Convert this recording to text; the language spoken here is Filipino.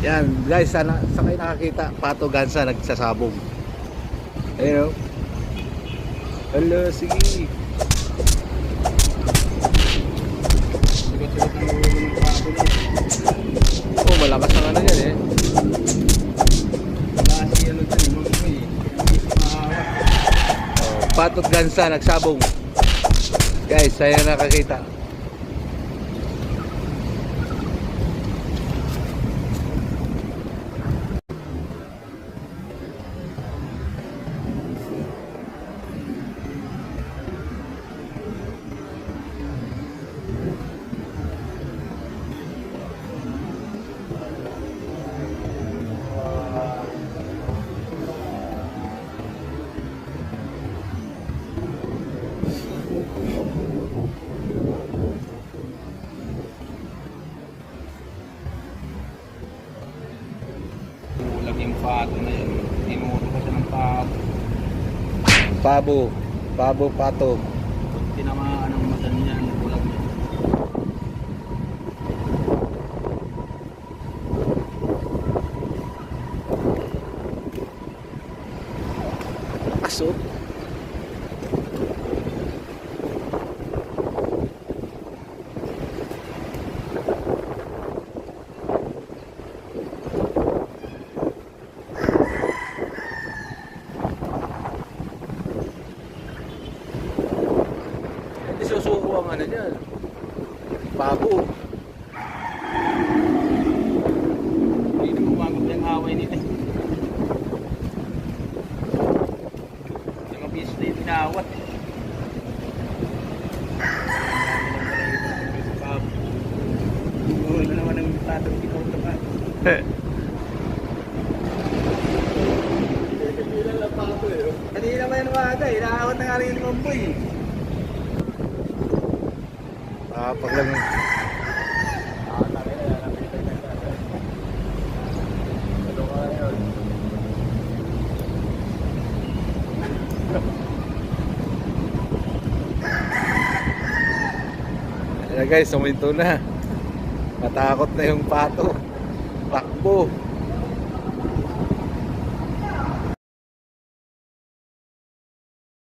Yan guys, sana sa kayo nakakita, Pato Gansa nagsasabog. Ayun o. Hello, sige. Oh, malakas ang ano yan eh. Pato Gansa nagsabog. Guys, saya nakakita. Yung pato na yun, tinuro ko siya ng pabo. Pabo, pato. Tinamaan ang mata niya, bulag niya. Aso. Susuko ang ano dyan. Pabo. Hindi na bumagot yung away nila. Yung mga piso na yung tinawat. Uy, na naman ang tatang kinauta pa. Kanina pa yung umaga, inaawat na nga rin yung mamboy. Pag lang. Ayan guys, suminto na. Natakot na yung pato. Takbo.